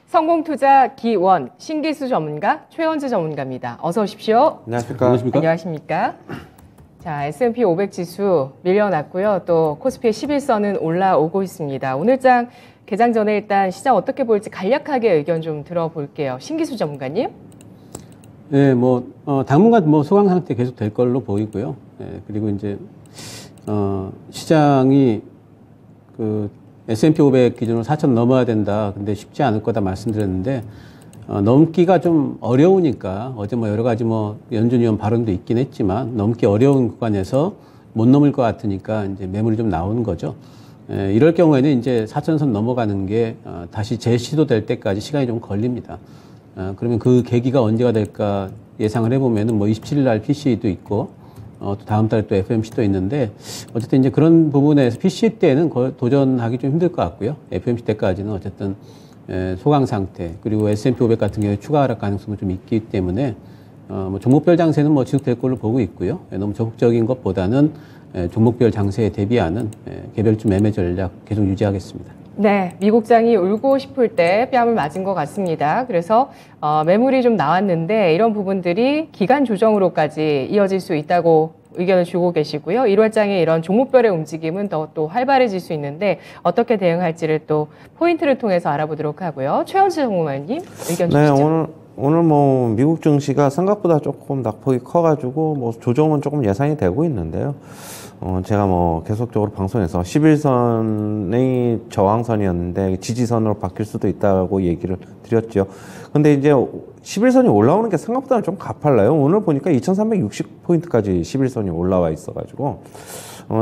성공투자 기원 신기수 전문가 최원주 전문가입니다. 어서 오십시오. 안녕하십니까. 안녕하십니까. 자, S&P 500 지수 밀려났고요. 또 코스피의 11선은 올라오고 있습니다. 오늘장 개장 전에 일단 시장 어떻게 볼지 간략하게 의견 좀 들어볼게요. 신기수 전문가님. 네, 당분간 소강 상태 계속 될 걸로 보이고요. 네, 그리고 이제 시장이 S&P 500 기준으로 4천 넘어야 된다. 근데 쉽지 않을 거다 말씀드렸는데, 넘기가 좀 어려우니까, 어제 여러 가지 연준 위원 발언도 있긴 했지만, 넘기 어려운 구간에서 못 넘을 것 같으니까 이제 매물이 좀 나오는 거죠. 이럴 경우에는 이제 4천선 넘어가는 게, 다시 재시도될 때까지 시간이 좀 걸립니다. 그러면 그 계기가 언제가 될까 예상을 해보면은 27일 날 PC도 있고, 또 다음 달에 또 FOMC도 있는데, 어쨌든 이제 그런 부분에서 PC 때는 도전하기 좀 힘들 것 같고요. FOMC 때까지는 어쨌든 소강 상태, 그리고 S&P 500 같은 경우에 추가 하락 가능성도 좀 있기 때문에, 종목별 장세는 지속될 걸로 보고 있고요. 너무 적극적인 것보다는 종목별 장세에 대비하는 개별주 매매 전략 계속 유지하겠습니다. 네, 미국장이 울고 싶을 때 뺨을 맞은 것 같습니다. 그래서 매물이 좀 나왔는데 이런 부분들이 기간 조정으로까지 이어질 수 있다고 의견을 주고 계시고요. 1월장에 이런 종목별의 움직임은 더 또 활발해질 수 있는데 어떻게 대응할지를 또 포인트를 통해서 알아보도록 하고요. 최원주 전문가님 의견 주시죠. 네, 오늘 미국 증시가 생각보다 조금 낙폭이 커가지고 조정은 조금 예상이 되고 있는데요. 제가 계속적으로 방송에서 11선이 저항선이었는데 지지선으로 바뀔 수도 있다고 얘기를 드렸죠. 근데 이제 11선이 올라오는 게 생각보다는 좀 가팔라요. 오늘 보니까 2360포인트까지 11선이 올라와 있어가지고,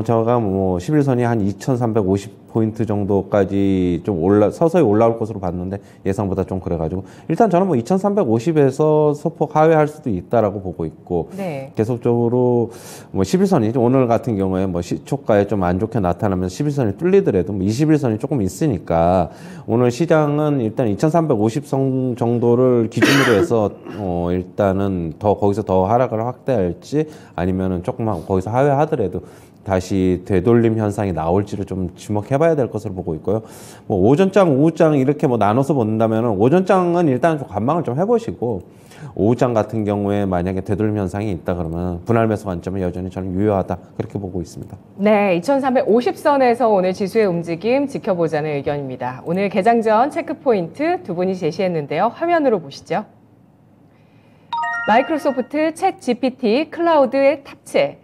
제가 11선이 한 2350포인트 정도까지 좀 서서히 올라올 것으로 봤는데 예상보다 좀 그래가지고, 일단 저는 2350에서 소폭 하회할 수도 있다라고 보고 있고, 네. 계속적으로 11선이 오늘 같은 경우에 시초가에 좀 안 좋게 나타나면서 11선이 뚫리더라도 21선이 조금 있으니까, 오늘 시장은 일단 2350선 정도를 기준으로 해서, 일단은 거기서 더 하락을 확대할지, 아니면은 조금만 거기서 하회하더라도 다시 되돌림 현상이 나올지를 좀 주목해봐야 될 것으로 보고 있고요. 오전장, 오후장 이렇게 나눠서 본다면은, 오전장은 일단 좀 관망을 좀 해보시고, 오후장 같은 경우에 만약에 되돌림 현상이 있다 그러면 분할 매수 관점은 여전히 저는 유효하다, 그렇게 보고 있습니다. 네, 2350선에서 오늘 지수의 움직임 지켜보자는 의견입니다. 오늘 개장 전 체크 포인트 두 분이 제시했는데요. 화면으로 보시죠. 마이크로소프트 챗 GPT 클라우드의 탑재,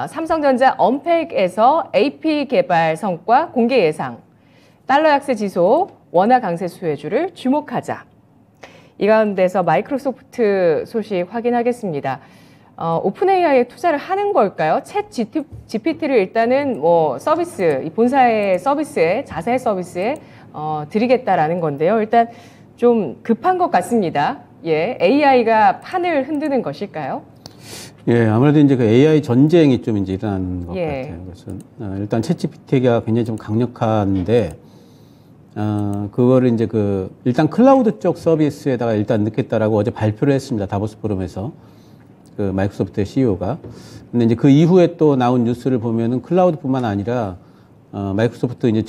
삼성전자 언팩에서 AP 개발 성과 공개 예상, 달러 약세 지속, 원화 강세 수혜주를 주목하자. 이 가운데서 마이크로소프트 소식 확인하겠습니다. 오픈 AI에 투자를 하는 걸까요? 챗 GPT를 일단은 서비스, 이 본사의 서비스에, 자사의 서비스에 드리겠다라는 건데요. 일단 좀 급한 것 같습니다. 예, AI가 판을 흔드는 것일까요? 예, 아무래도 이제 그 AI 전쟁이 좀 이제 일어나는 것 같아요. 그래서 일단 챗GPT가 굉장히 좀 강력한데, 그거를 이제 일단 클라우드 쪽 서비스에다가 일단 넣겠다라고 어제 발표를 했습니다. 다보스 포럼에서. 마이크로소프트의 CEO가. 근데 이제 그 이후에 또 나온 뉴스를 보면은 클라우드뿐만 아니라, 마이크로소프트 이제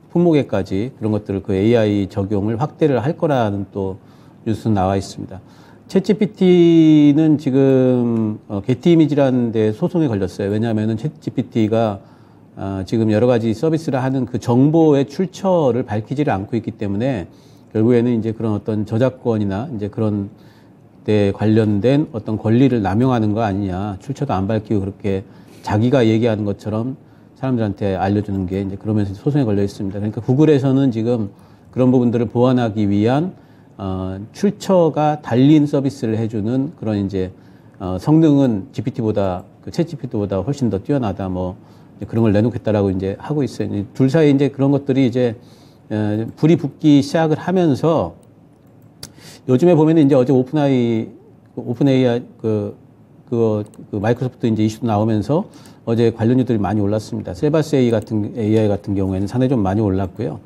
품목에까지 그런 것들을 AI 적용을 확대를 할 거라는 또 뉴스 나와 있습니다. 챗GPT는 지금 게티 이미지라는 데 소송에 걸렸어요. 왜냐하면은 챗GPT가 지금 여러 가지 서비스를 하는 그 정보의 출처를 밝히지를 않고 있기 때문에 결국에는 이제 그런 어떤 저작권이나 이제 그런 데 관련된 어떤 권리를 남용하는 거 아니냐. 출처도 안 밝히고 그렇게 자기가 얘기하는 것처럼 사람들한테 알려주는 게 이제 그러면서 소송에 걸려 있습니다. 그러니까 구글에서는 지금 그런 부분들을 보완하기 위한 출처가 달린 서비스를 해주는 그런 이제 성능은 GPT보다 챗 GPT보다 훨씬 더 뛰어나다 그런 걸 내놓겠다라고 이제 하고 있어요. 둘 사이 이제 그런 것들이 이제 불이 붙기 시작을 하면서 요즘에 보면은 이제 어제 오픈 AI 마이크로소프트 이제 이슈도 나오면서 어제 관련주들이 많이 올랐습니다. 셀바스 AI 같은 경우에는 상당히 좀 많이 올랐고요.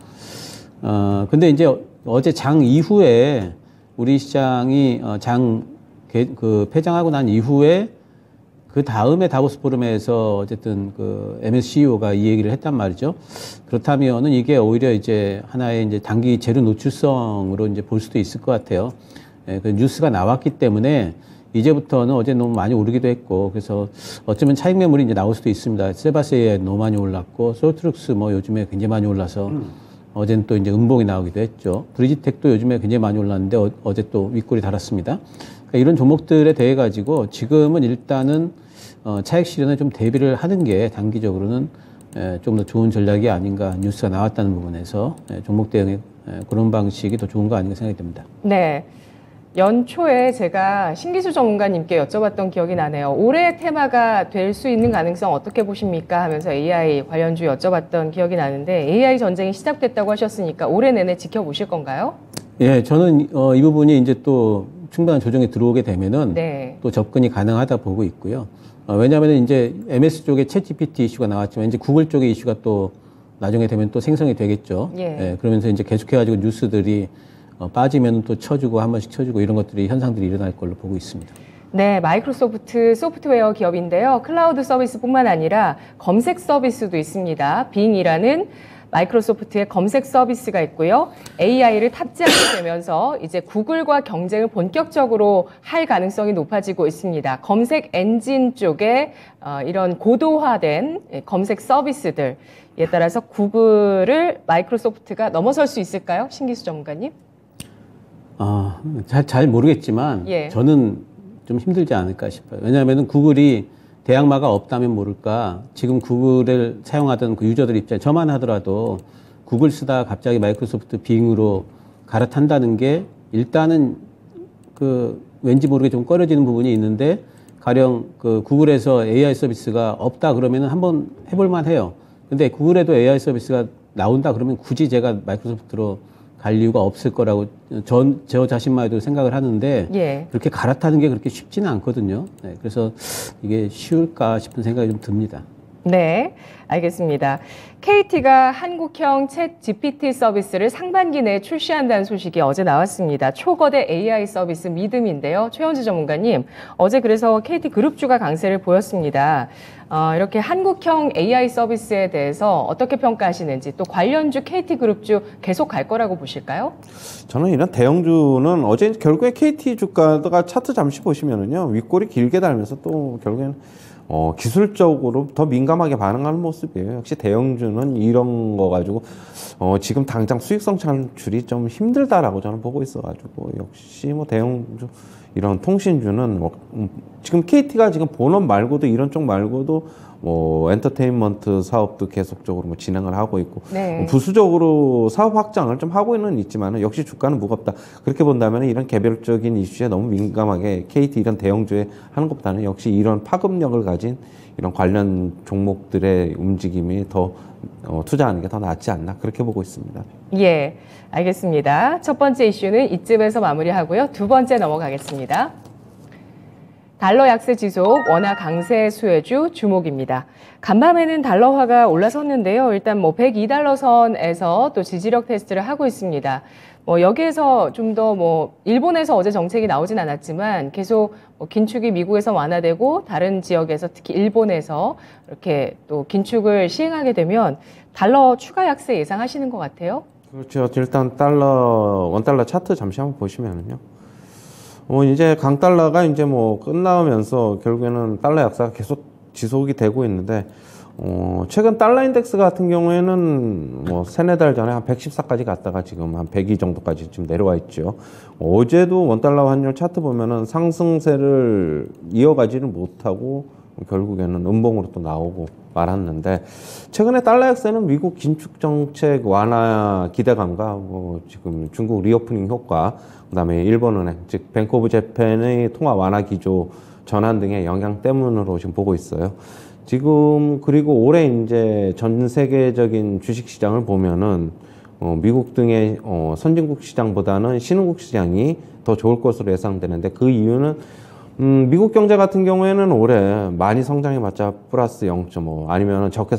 근데 이제 어제 장 이후에 우리 시장이 폐장하고 난 이후에 그 다음에 다보스 포럼에서 어쨌든 그 MS CEO가 이 얘기를 했단 말이죠. 그렇다면은 이게 오히려 이제 하나의 이제 단기 재료 노출성으로 이제 볼 수도 있을 것 같아요. 예, 그 뉴스가 나왔기 때문에 이제부터는 어제 너무 많이 오르기도 했고, 그래서 어쩌면 차익 매물이 이제 나올 수도 있습니다. 세바스에 너무 많이 올랐고, 솔트룩스 뭐 요즘에 굉장히 많이 올라서 어제는 또 이제 음봉이 나오기도 했죠. 브리지텍도 요즘에 굉장히 많이 올랐는데 어제 또 윗골이 달았습니다. 그러니까 이런 종목들에 대해 가지고 지금은 일단은 차익 실현에 좀 대비를 하는 게 단기적으로는 좀 더 좋은 전략이 아닌가, 뉴스가 나왔다는 부분에서 종목 대응에 그런 방식이 더 좋은 거 아닌가 생각이 듭니다. 네. 연초에 제가 신기수 전문가님께 여쭤봤던 기억이 나네요. 올해의 테마가 될 수 있는 가능성 어떻게 보십니까? 하면서 AI 관련주 여쭤봤던 기억이 나는데 AI 전쟁이 시작됐다고 하셨으니까 올해 내내 지켜보실 건가요? 예, 저는 이 부분이 이제 또 충분한 조정이 들어오게 되면은 네. 또 접근이 가능하다 보고 있고요. 왜냐하면 이제 MS 쪽에 챗GPT 이슈가 나왔지만 이제 구글 쪽의 이슈가 또 나중에 되면 또 생성이 되겠죠. 예. 그러면서 이제 계속해가지고 뉴스들이 빠지면 또 쳐주고 한 번씩 쳐주고 이런 것들이 현상들이 일어날 걸로 보고 있습니다. 네, 마이크로소프트 소프트웨어 기업인데요. 클라우드 서비스뿐만 아니라 검색 서비스도 있습니다. 빙이라는 마이크로소프트의 검색 서비스가 있고요. AI를 탑재하게 되면서 이제 구글과 경쟁을 본격적으로 할 가능성이 높아지고 있습니다. 검색 엔진 쪽에 이런 고도화된 검색 서비스들에 따라서 구글을 마이크로소프트가 넘어설 수 있을까요? 신기수 전문가님? 잘 모르겠지만 예. 저는 좀 힘들지 않을까 싶어요. 왜냐하면 구글이 대항마가 없다면 모를까 지금 구글을 사용하던 그 유저들 입장에 저만 하더라도 구글 쓰다 갑자기 마이크로소프트 빙으로 갈아탄다는 게 일단은 그 왠지 모르게 좀 꺼려지는 부분이 있는데 가령 그 구글에서 AI 서비스가 없다 그러면은 한번 해볼만 해요. 근데 구글에도 AI 서비스가 나온다 그러면 굳이 제가 마이크로소프트로 갈 이유가 없을 거라고 저 자신만 해도 생각을 하는데 예. 그렇게 갈아타는 게 그렇게 쉽지는 않거든요. 네, 그래서 이게 쉬울까 싶은 생각이 좀 듭니다. 네, 알겠습니다. KT가 한국형 챗 GPT 서비스를 상반기 내에 출시한다는 소식이 어제 나왔습니다. 초거대 AI 서비스 믿음인데요. 최현주 전문가님, 어제 그래서 KT 그룹주가 강세를 보였습니다. 이렇게 한국형 AI 서비스에 대해서 어떻게 평가하시는지, 또 관련주 KT 그룹주 계속 갈 거라고 보실까요? 저는 이런 대형주는 어제 결국에 KT 주가가 차트 잠시 보시면은요, 윗골이 길게 달면서 또 결국에는 기술적으로 더 민감하게 반응하는 모습이에요. 역시 대형주는 이런 거 가지고 지금 당장 수익성 창출이 좀 힘들다라고 저는 보고 있어가지고 역시 뭐 대형주 이런 통신주는 지금 KT가 지금 본업 말고도 이런 쪽 말고도 뭐 엔터테인먼트 사업도 계속적으로 뭐 진행을 하고 있고 네. 부수적으로 사업 확장을 좀 하고는 있지만은 역시 주가는 무겁다. 그렇게 본다면 이런 개별적인 이슈에 너무 민감하게 KT 이런 대형주에 하는 것보다는 역시 이런 파급력을 가진 이런 관련 종목들의 움직임이 더 투자하는 게 더 낫지 않나 그렇게 보고 있습니다. 예, 알겠습니다. 첫 번째 이슈는 이쯤에서 마무리하고요. 두 번째 넘어가겠습니다. 달러 약세 지속, 원화 강세 수혜주 주목입니다. 간밤에는 달러화가 올라섰는데요. 일단 뭐 102달러 선에서 또 지지력 테스트를 하고 있습니다. 뭐 여기에서 좀 더 뭐 일본에서 어제 정책이 나오진 않았지만 계속 뭐 긴축이 미국에서 완화되고 다른 지역에서 특히 일본에서 이렇게 또 긴축을 시행하게 되면 달러 추가 약세 예상하시는 것 같아요. 그렇죠. 일단 원달러 차트 잠시 한번 보시면은요. 이제 강달러가 이제 뭐 끝나면서 결국에는 달러 약세가 계속 지속이 되고 있는데, 최근 달러 인덱스 같은 경우에는 뭐 세네 달 전에 한 114까지 갔다가 지금 한 102 정도까지 지금 내려와 있죠. 어제도 원달러 환율 차트 보면은 상승세를 이어가지는 못하고 결국에는 음봉으로 또 나오고 말았는데, 최근에 달러 약세는 미국 긴축 정책 완화 기대감과 뭐 지금 중국 리오프닝 효과, 그다음에 일본은행 즉 뱅크 오브 재팬의 통화 완화 기조 전환 등의 영향 때문으로 지금 보고 있어요. 지금 그리고 올해 이제 전 세계적인 주식 시장을 보면은 미국 등의 선진국 시장보다는 신흥국 시장이 더 좋을 것으로 예상되는데, 그 이유는 미국 경제 같은 경우에는 올해 많이 성장해봤자 플러스 0.5 아니면 적게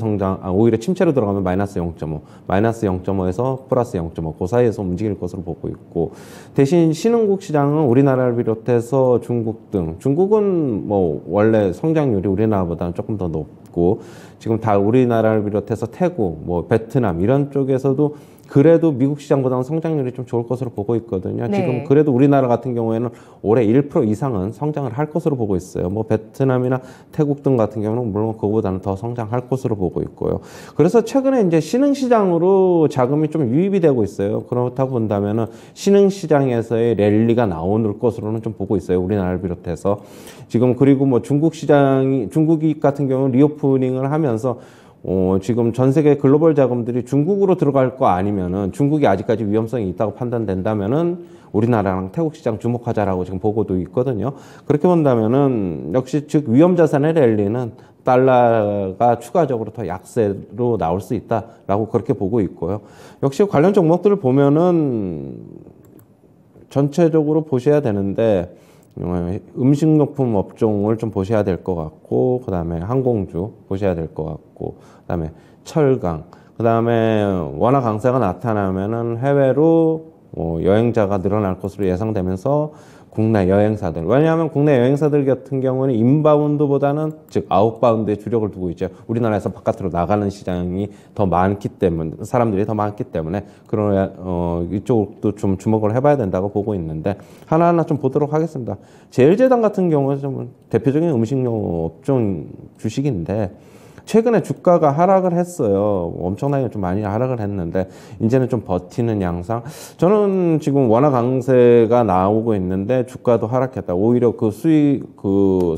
오히려 침체로 들어가면 마이너스 0.5, 마이너스 0.5에서 플러스 0.5 그 사이에서 움직일 것으로 보고 있고, 대신 신흥국 시장은 우리나라를 비롯해서 중국 등, 중국은 뭐 원래 성장률이 우리나라보다는 조금 더 높고, 지금 다 우리나라를 비롯해서 태국, 뭐 베트남 이런 쪽에서도 그래도 미국 시장보다는 성장률이 좀 좋을 것으로 보고 있거든요. 네. 지금 그래도 우리나라 같은 경우에는 올해 1% 이상은 성장을 할 것으로 보고 있어요. 뭐 베트남이나 태국 등 같은 경우는 물론 그거보다는 더 성장할 것으로 보고 있고요. 그래서 최근에 이제 신흥시장으로 자금이 좀 유입이 되고 있어요. 그렇다고 본다면은 신흥시장에서의 랠리가 나오는 것으로는 좀 보고 있어요. 우리나라를 비롯해서. 지금 그리고 뭐 중국이 같은 경우는 리오프닝을 하면서 지금 전 세계 글로벌 자금들이 중국으로 들어갈 거 아니면은 중국이 아직까지 위험성이 있다고 판단된다면은 우리나라랑 태국 시장 주목하자라고 지금 보고도 있거든요. 그렇게 본다면은 역시 즉 위험 자산의 랠리는 달러가 추가적으로 더 약세로 나올 수 있다라고 그렇게 보고 있고요. 역시 관련 종목들을 보면은 전체적으로 보셔야 되는데 음식료품 업종을 좀 보셔야 될 것 같고, 그 다음에 항공주 보셔야 될 것 같고, 그 다음에 철강, 그 다음에 원화 강세가 나타나면은 해외로 여행자가 늘어날 것으로 예상되면서 국내 여행사들, 왜냐하면 국내 여행사들 같은 경우는 인바운드보다는 즉 아웃바운드에 주력을 두고 있죠. 우리나라에서 바깥으로 나가는 시장이 더 많기 때문에, 사람들이 더 많기 때문에 그런 이쪽도 좀 주목을 해봐야 된다고 보고 있는데, 하나하나 좀 보도록 하겠습니다. 제일제당 같은 경우는 좀 대표적인 음식료 업종 주식인데 최근에 주가가 하락을 했어요. 엄청나게 좀 많이 하락을 했는데 이제는 좀 버티는 양상. 저는 지금 원화 강세가 나오고 있는데 주가도 하락했다. 오히려 그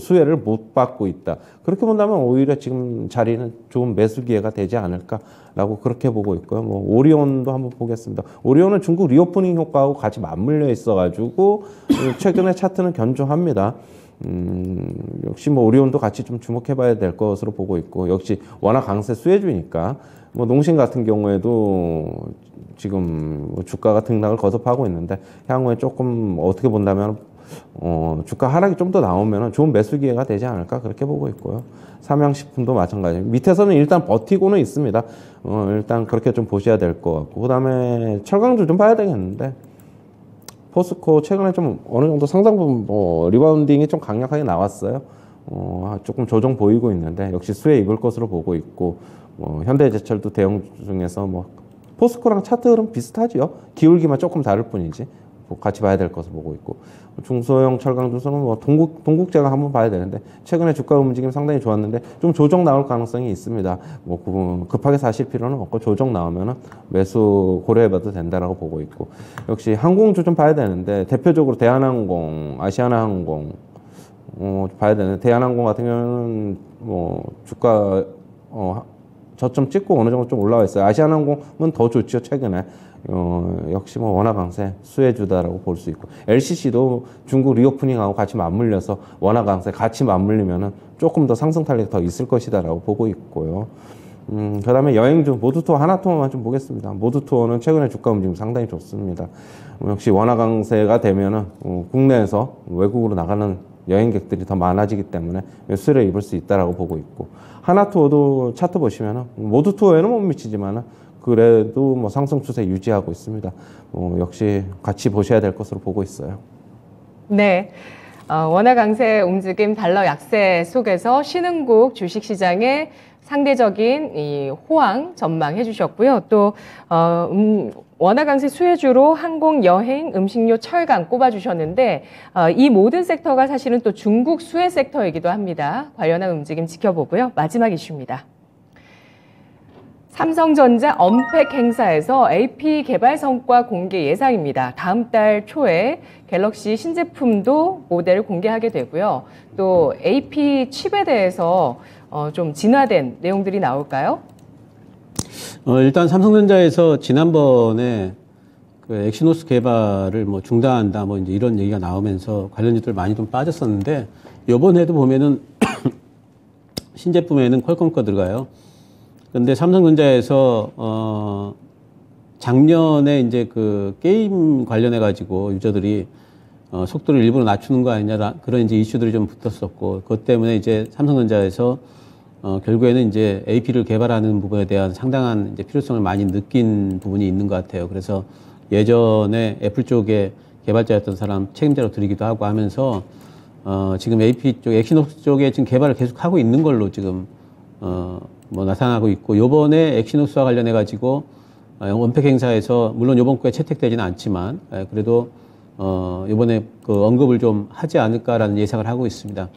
수혜를 못 받고 있다. 그렇게 본다면 오히려 지금 자리는 좋은 매수 기회가 되지 않을까라고 그렇게 보고 있고요. 뭐 오리온도 한번 보겠습니다. 오리온은 중국 리오프닝 효과하고 같이 맞물려 있어가지고 최근에 차트는 견조합니다. 역시 뭐 오리온도 같이 좀 주목해봐야 될 것으로 보고 있고, 역시 원화 강세 수혜주니까 뭐 농심 같은 경우에도 지금 주가가 등락을 거듭하고 있는데 향후에 조금 어떻게 본다면 주가 하락이 좀 더 나오면 좋은 매수 기회가 되지 않을까 그렇게 보고 있고요. 삼양식품도 마찬가지. 밑에서는 일단 버티고는 있습니다. 일단 그렇게 좀 보셔야 될 것 같고, 그 다음에 철강주 좀 봐야 되겠는데. 포스코 최근에 좀 어느 정도 상당 부분 리바운딩이 좀 강력하게 나왔어요. 조금 조정 보이고 있는데 역시 수혜 입을 것으로 보고 있고, 현대제철도 대형 중에서 포스코랑 차트 흐름 비슷하지요. 기울기만 조금 다를 뿐이지. 같이 봐야 될 것을 보고 있고, 중소형 철강주소는 동국제가 한번 봐야 되는데 최근에 주가 움직임 상당히 좋았는데 좀 조정 나올 가능성이 있습니다. 급하게 사실 필요는 없고 조정 나오면은 매수 고려해봐도 된다라고 보고 있고, 역시 항공주 좀 봐야 되는데 대표적으로 대한항공, 아시아나항공 봐야 되는데, 대한항공 같은 경우는 주가 저점 찍고 어느 정도 좀 올라와 있어요. 아시아나항공은 더 좋죠 최근에. 역시 원화 강세 수혜주다라고 볼 수 있고, LCC도 중국 리오프닝하고 같이 맞물려서 원화 강세 같이 맞물리면은 조금 더 상승 탄력이 더 있을 것이다라고 보고 있고요. 그 다음에 여행주 모두투어, 하나투어만 좀 보겠습니다. 모두투어는 최근에 주가 움직임 상당히 좋습니다. 역시 원화 강세가 되면은 국내에서 외국으로 나가는 여행객들이 더 많아지기 때문에 수혜를 입을 수 있다라고 보고 있고, 하나투어도 차트 보시면은 모두투어에는 못 미치지만은 그래도 상승 추세 유지하고 있습니다. 역시 같이 보셔야 될 것으로 보고 있어요. 네. 원화 강세 움직임, 달러 약세 속에서 신흥국 주식시장의 상대적인 이 호황 전망해 주셨고요. 또 원화 강세 수혜주로 항공, 여행, 음식료, 철강 꼽아주셨는데 이 모든 섹터가 사실은 또 중국 수혜 섹터이기도 합니다. 관련한 움직임 지켜보고요. 마지막 이슈입니다. 삼성전자 언팩 행사에서 AP 개발 성과 공개 예상입니다. 다음 달 초에 갤럭시 신제품도 모델을 공개하게 되고요. 또 AP 칩에 대해서 좀 진화된 내용들이 나올까요? 일단 삼성전자에서 지난번에 그 엑시노스 개발을 중단한다 이제 이런 얘기가 나오면서 관련주들 많이 좀 빠졌었는데, 이번에도 보면은 신제품에는 퀄컴 거 들어가요. 근데 삼성전자에서 작년에 이제 그 게임 관련해 가지고 유저들이 속도를 일부러 낮추는 거 아니냐 그런 이제 이슈들이 좀 붙었었고 그것 때문에 이제 삼성전자에서 결국에는 이제 AP를 개발하는 부분에 대한 상당한 이제 필요성을 많이 느낀 부분이 있는 것 같아요. 그래서 예전에 애플 쪽에 개발자였던 사람 책임자로 들이기도 하고 하면서 지금 AP 쪽, 엑시노스 쪽에 지금 개발을 계속 하고 있는 걸로 지금 뭐 나타나고 있고 요번에 엑시노스와 관련해 가지고 원팩 행사에서 물론 요번 거에 채택되지는 않지만 그래도 요번에 그 언급을 좀 하지 않을까라는 예상을 하고 있습니다.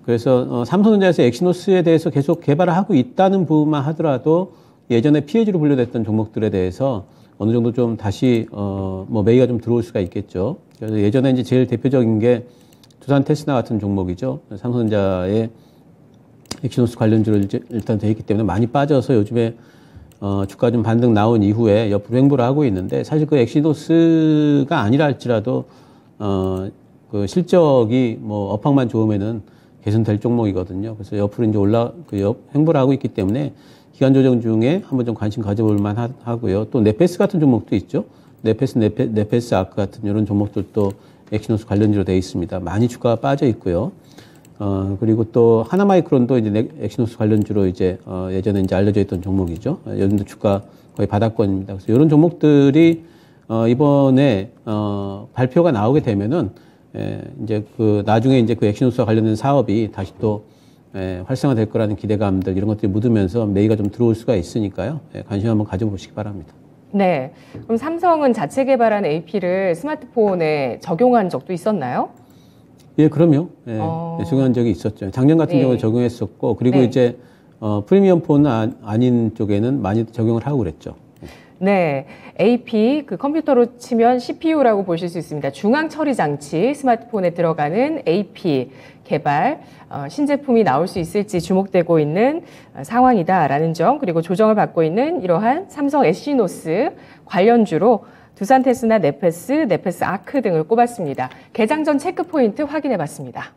그래서 삼성전자에서 엑시노스에 대해서 계속 개발을 하고 있다는 부분만 하더라도 예전에 피해주로 분류됐던 종목들에 대해서 어느 정도 좀 다시 뭐 매기가 좀 들어올 수가 있겠죠. 그래서 예전에 이제 제일 대표적인 게 두산 테스나 같은 종목이죠. 삼성전자의 엑시노스 관련주로 일단 돼 있기 때문에 많이 빠져서 요즘에 주가 좀 반등 나온 이후에 옆으로 횡보를 하고 있는데 사실 그 엑시노스가 아니라 할지라도 그 실적이 뭐 업황만 좋으면은 개선될 종목이거든요. 그래서 옆으로 이제 횡보를 하고 있기 때문에 기간 조정 중에 한번 좀 관심 가져볼 만 하고요. 또 네페스 같은 종목도 있죠. 네페스 아크 같은 이런 종목들도 엑시노스 관련주로 되어 있습니다. 많이 주가가 빠져 있고요. 그리고 또 하나마이크론도 이제 엑시노스 관련주로 이제 예전에 이제 알려져 있던 종목이죠. 요즘도 주가 거의 바닥권입니다. 그래서 이런 종목들이 이번에 발표가 나오게 되면은 이제 그 나중에 이제 그 엑시노스와 관련된 사업이 다시 또 활성화될 거라는 기대감들 이런 것들이 묻으면서 매기가 좀 들어올 수가 있으니까요. 관심 한번 가져보시기 바랍니다. 네. 그럼 삼성은 자체 개발한 AP를 스마트폰에 적용한 적도 있었나요? 예, 그럼요. 예, 적용한 적이 있었죠. 작년 같은 경우는 적용했었고, 그리고 이제 프리미엄 폰은 아닌 쪽에는 많이 적용을 하고 그랬죠. 네, AP 그 컴퓨터로 치면 CPU라고 보실 수 있습니다. 중앙 처리 장치 스마트폰에 들어가는 AP 개발 신제품이 나올 수 있을지 주목되고 있는 상황이다라는 점, 그리고 조정을 받고 있는 이러한 삼성 엑시노스 관련주로 두산 테스나 네페스 아크 등을 꼽았습니다. 개장 전 체크 포인트 확인해 봤습니다.